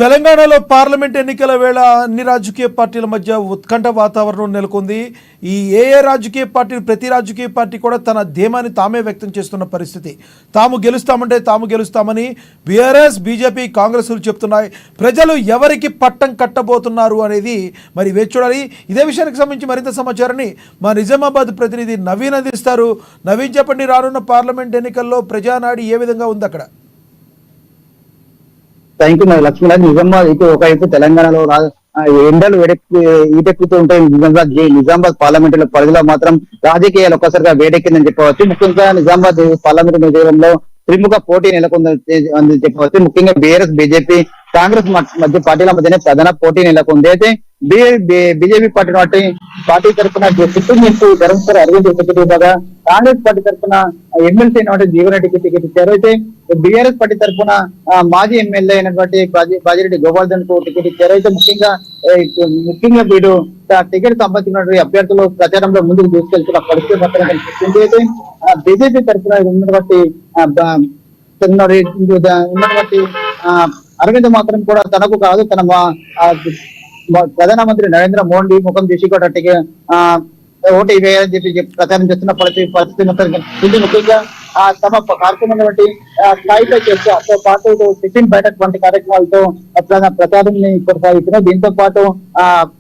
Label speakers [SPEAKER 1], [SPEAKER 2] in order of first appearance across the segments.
[SPEAKER 1] తెలంగాణలో పార్లమెంట్ ఎన్నికల వేళ అన్ని రాజకీయ పార్టీల మధ్య ఉత్కంఠ వాతావరణం నెలకొంది. ఈ ఏ రాజకీయ పార్టీ ప్రతి రాజకీయ పార్టీ కూడా తన ధీమాని తామే వ్యక్తం చేస్తున్న పరిస్థితి. తాము గెలుస్తామంటే తాము గెలుస్తామని బీఆర్ఎస్, బీజేపీ, కాంగ్రెస్లు చెప్తున్నాయి. ప్రజలు ఎవరికి పట్టం కట్టబోతున్నారు అనేది మరి వేచి చూడాలి. ఇదే విషయానికి సంబంధించి మరింత సమాచారాన్ని మా నిజామాబాద్ ప్రతినిధి నవీన్ అందిస్తారు. నవీన్, చెప్పండి, రానున్న పార్లమెంట్ ఎన్నికల్లో ప్రజానాడి ఏ విధంగా ఉంది అక్కడ?
[SPEAKER 2] Thank you Lakshminath. నిజామాబాద్ ఇటు ఒకవైపు తెలంగాణలో ఎండలు ఈటెక్కుతూ ఉంటాయి. నిజామాబాద్ పార్లమెంట్ పరిధిలో మాత్రం రాజకీయాలు ఒక్కసారిగా వేడెక్కిందని చెప్పవచ్చు. ముఖ్యంగా నిజామాబాద్ పార్లమెంట్ నియోజకవర్గంలో త్రిముఖ పోటీ నెలకొందని చెప్పవచ్చు. ముఖ్యంగా బీఆర్ఎస్, బీజేపీ, కాంగ్రెస్ మధ్య పార్టీల మధ్యనే ప్రధాన పోటీ నెలకొంది. అయితే బీజేపీ పార్టీ తరఫున చిత్తూరు ధర్మపురి అరవింద్ టికెట్ ఇవ్వగా, కాంగ్రెస్ పార్టీ తరఫున ఎమ్మెల్సీ అయినటువంటి జీవన్రెడ్డికి టికెట్ ఇచ్చారు. అయితే బీఆర్ఎస్ పార్టీ తరఫున మాజీ ఎమ్మెల్యే అయినటువంటి బాజిరెడ్డి గోవర్ధన్ కు టికెట్ ఇచ్చారు. అయితే ముఖ్యంగా వీడు టికెట్ సంబంధించినటువంటి అభ్యర్థులు ప్రచారంలో ముందుకు తీసుకెళ్తున్న పరిస్థితి మాత్రం కనిపిస్తుంది. అయితే బీజేపీ తరఫున ఉన్నటువంటి అరవింద్ మాత్రం కూడా తనకు కాదు, తన ప్రధానమంత్రి నరేంద్ర మోడీ ముఖం చూసి కూడా ఓటు వేయాలని చెప్పి ప్రచారం చేస్తున్న పరిస్థితి మొత్తం కనిపిస్తుంది. ముఖ్యంగా తమ కార్యక్రమం స్థాయిపై చర్చతో పాటు టిఫిన్ బయటకు వంటి కార్యక్రమాలతో ప్రచారం కొనసాగుతున్నాయి. దీంతో పాటు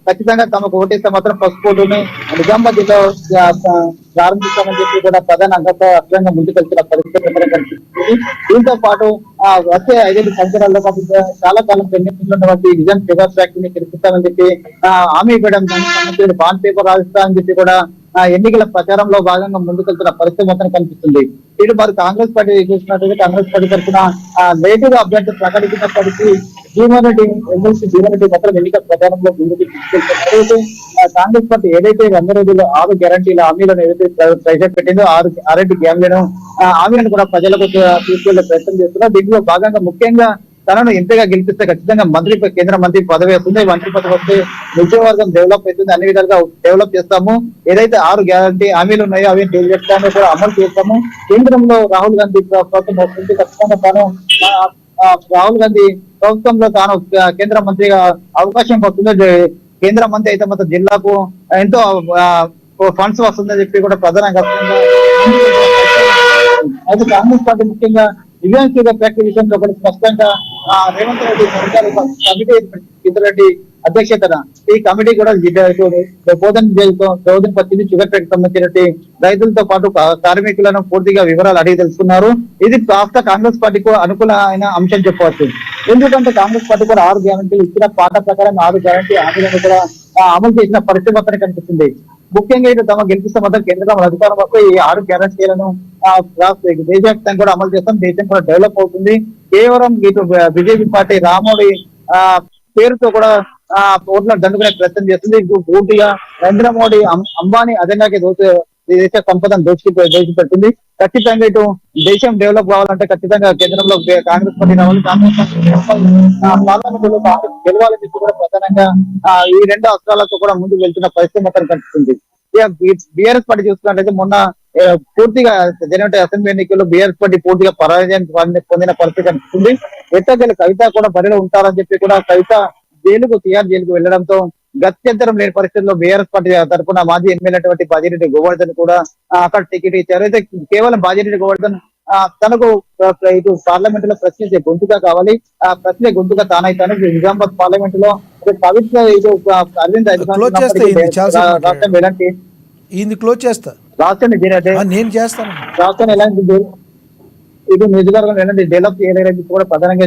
[SPEAKER 2] ఖచ్చితంగా తమకు ఓటేస్తే మాత్రం పసుపు ఓటుని నిజామాబాద్ జిల్లా ప్రారంభిస్తామని చెప్పి కూడా ప్రధాన అగ్రంగా ముందుకెళ్తున్న పరిస్థితి కనిపిస్తుంది. దీంతో పాటు వచ్చే 5 సంవత్సరాల్లో చాలా కాలం పెండింగ్ విజన్ పేపర్ ఫ్యాక్టరీని తెరిపిస్తామని చెప్పి హామీ ఇవ్వడం, దానికి సంబంధించిన బాండ్ పేపర్ రాజిస్తామని చెప్పి కూడా ఎన్నికల ప్రచారంలో భాగంగా ముందుకెళ్తున్న పరిస్థితి మొత్తం కనిపిస్తుంది. ఇటు మరి కాంగ్రెస్ పార్టీ చూసినట్లయితే కాంగ్రెస్ పార్టీ తరఫున లేటుగా అభ్యర్థి ప్రకటించినప్పటికీ ఎమ్మెల్సీ జీవన్రెడ్డి మాత్రం ఎన్నికల ప్రచారంలో ముందుకు తీసుకెళ్తున్నారు. కాంగ్రెస్ పార్టీ ఏదైతే 100 రోజుల్లో 6 గ్యారంటీల హామీలను ఏదైతే ప్రవేశపెట్టిందో 6 హామీలను కూడా ప్రజలకు తీసుకెళ్లే ప్రయత్నం చేస్తున్నారు. దీంట్లో భాగంగా ముఖ్యంగా తనను ఎంపీగా గెలిపిస్తే ఖచ్చితంగా కేంద్ర మంత్రి పదవి వస్తుంది. మంత్రి పదవి వస్తే నియోజకవర్గం డెవలప్ అవుతుంది, అన్ని విధాలుగా డెవలప్ చేస్తాము. ఏదైతే 6 గ్యారంటీ హామీలు ఉన్నాయో అవి కూడా అమలు చేస్తాము. కేంద్రంలో రాహుల్ గాంధీ ప్రభుత్వం వస్తుంది, ఖచ్చితంగా తాను రాహుల్ గాంధీ ప్రభుత్వంలో తాను కేంద్ర మంత్రిగా అవకాశం వస్తుంది. కేంద్ర మంత్రి అయితే మొత్తం జిల్లాకు ఎంతో ఫండ్స్ వస్తుందని చెప్పి కూడా ప్రధానంగా అయితే కాంగ్రెస్ పార్టీ ముఖ్యంగా దివ్యాంగుల ఫ్యాక్టరీ విషయంలో కూడా స్పష్టంగా రేవంత్ రెడ్డి సర్కారు కమిటీ రెడ్డి అధ్యక్షతన ఈ కమిటీ కూడా బోధనపల్లి షుగర్ ఫ్యాక్టరీ సంబంధించినటువంటి రైతులతో పాటు కార్మికులను పూర్తిగా వివరాలు అడిగి తెలుసుకున్నారు. ఇది కాస్త కాంగ్రెస్ పార్టీకి అనుకూలమైన అంశం చెప్పవచ్చు. ఎందుకంటే కాంగ్రెస్ పార్టీ కూడా 6 గ్యారంటీలు ఇచ్చిన పాట ప్రకారం 6 గ్యారంటీ హామీలను కూడా అమలు చేసిన పరిస్థితి మాత్రం కనిపిస్తుంది. ముఖ్యంగా ఇటు తమ గెలిపిస్తే మాత్రం కేంద్రం అధికారం వస్తే ఈ 6 గ్యారంటీలను దేశవ్యాప్తంగా కూడా అమలు చేస్తాం, దేశం కూడా డెవలప్ అవుతుంది. కేవలం ఇటు బీజేపీ పార్టీ రామోడి పేరుతో కూడా ఓట్ల దండుకునే ప్రయత్నం చేస్తుంది. పూర్తిగా నరేంద్ర మోడీ అంబానీ అదనంగా దేశ సంపదను దోచిపెట్టింది. ఖచ్చితంగా ఇటు దేశం డెవలప్ కావాలంటే ఖచ్చితంగా కేంద్రంలో కాంగ్రెస్ పార్టీ రావాలి. కాంగ్రెస్ పార్లమెంట్ లో కాంగ్రెస్ గెలవాలని చెప్పి కూడా ప్రధానంగా ఈ 2 అస్త్రాలతో కూడా ముందుకు వెళ్తున్న పరిస్థితి మాత్రం కనిపిస్తుంది. బీఆర్ఎస్ పార్టీ చూసుకున్నట్లయితే మొన్న పూర్తిగా జరిగిన అసెంబ్లీ ఎన్నికల్లో బీఆర్ఎస్ పార్టీ పూర్తిగా పరాజయం పొందిన పరిస్థితి కనిపిస్తుంది. ఎట్టకేల కవిత కూడా బరిలో ఉంటారని చెప్పి కూడా కవిత తిహార్ జైలుకు వెళ్లడంతో గత్యంతరం లేని పరిస్థితుల్లో బీఆర్ఎస్ పార్టీ తరఫున మాజీ ఎమ్మెల్యే బాజిరెడ్డి గోవర్ధన్ కూడా అక్కడ టికెట్ ఇచ్చారు. అయితే కేవలం బాజిరెడ్డి గోవర్ధన్ తనకు ఇటు పార్లమెంట్ లో ప్రశ్నించే గొంతుగా కావాలి, ప్రశ్నే గొంతుగా తానైతాను. నిజామాబాద్ పార్లమెంట్ లో పవిత్ర ఇటు అరవింద్ రాష్ట్రం ఎలాంటి రాష్ట్రాన్ని ఎలాంటి ఇది నియోజకవర్గం ఎలాంటి డెవలప్ చేయలేదని కూడా ప్రధానంగా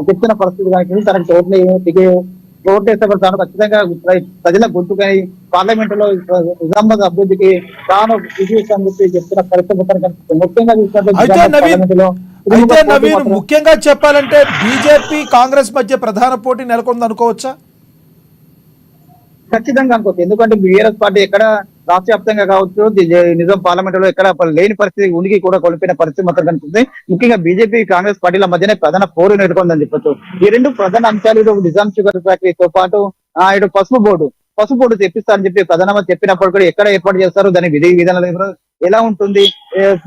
[SPEAKER 2] చెప్తున్న పరిస్థితి కానీ తనకు ఓటు వేస్తే తాను ఖచ్చితంగా ప్రజల గొంతుకై పార్లమెంట్ లో నిజామాబాద్ అభివృద్ధికి తాను విజయిస్తానని చెప్పి చెప్తున్న పరిస్థితి కనిపిస్తుంది.
[SPEAKER 1] ముఖ్యంగా చెప్పాలంటే బీజేపీ కాంగ్రెస్ మధ్య ప్రధాన పోటీ నెలకొంది అనుకోవచ్చా?
[SPEAKER 2] ఖచ్చితంగా అనుకోవచ్చు. ఎందుకంటే బీఆర్ఎస్ పార్టీ ఎక్కడ రాష్ట్ర వ్యాప్తంగా కావచ్చు, నిజాం పార్లమెంట్ లో ఎక్కడ లేని పరిస్థితి ఉనికి కూడా కోల్పోయిన పరిస్థితి మాత్రం కనిపిస్తుంది. ముఖ్యంగా బీజేపీ కాంగ్రెస్ పార్టీల మధ్యనే ప్రధాన పోరు నెలకొందని చెప్పొచ్చు. ఈ 2 ప్రధాన అంశాలు నిజాం షుగర్ ఫ్యాక్టరీతో పాటు ఇటు పసుపు బోర్డు తెప్పిస్తారని చెప్పి ప్రధానమంత్రి చెప్పినప్పుడు కూడా ఎక్కడ ఏర్పాటు చేస్తారు, దాని విధి విధానాలు ఎలా ఉంటుంది,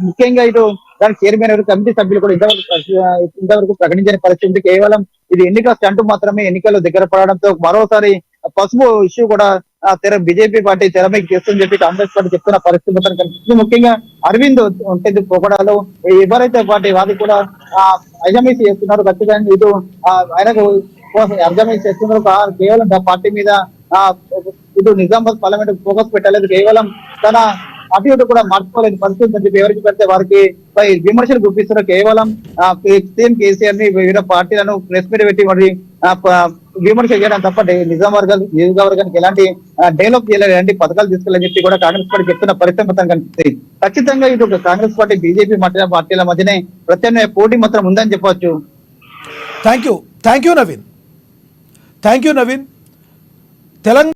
[SPEAKER 2] ముఖ్యంగా ఇటు దానికి చైర్మన్ కమిటీ సభ్యులు కూడా ఇంతవరకు ప్రకటించిన పరిస్థితి. కేవలం ఇది ఎన్నికల స్టంట్ మాత్రమే. ఎన్నికలు దగ్గర పడడంతో మరోసారి పసుపు ఇష్యూ కూడా బీజేపీ పార్టీ తెరమీకి చేస్తుందని చెప్పి కాంగ్రెస్ పార్టీ చెప్తున్న పరిస్థితి మొత్తం కనిపిస్తుంది. ముఖ్యంగా అరవింద్ ఉంటుంది పొగడాలో ఎవరైతే పార్టీ వాది కూడా అజమీసి చేస్తున్నారు. ఖచ్చితంగా ఇటు ఆయనకు అర్జమీసి చేస్తున్నారు. కేవలం పార్టీ మీద ఇటు నిజామాబాద్ పార్లమెంట్ ఫోకస్ పెట్టలేదు. కేవలం తన అటు ఇటు కూడా మార్చుకోలేని పరిస్థితి అని చెప్పి ఎవరికి పెడితే వారికి విమర్శలు గుప్పిస్తున్నారు. కేవలం సీఎం కేసీఆర్ ని వివిధ పార్టీలను ప్రెస్ మీట్ పెట్టి మరి విమర్శ చేయడం తప్ప నియోజకవర్గానికి ఎలాంటి డెవలప్ చేయలేదు, ఎలాంటి పథకాలు తీసుకెళ్ళని చెప్పి కూడా కాంగ్రెస్ పార్టీ చెప్తున్న పరిస్థితి మొత్తం కనిపిస్తుంది. ఖచ్చితంగా ఇటు కాంగ్రెస్ పార్టీ బీజేపీ పార్టీల మధ్యనే ప్రత్యామ్నాయ పోటీ మాత్రం ఉందని చెప్పవచ్చు.
[SPEAKER 1] Thank you Naveen. తెలంగాణ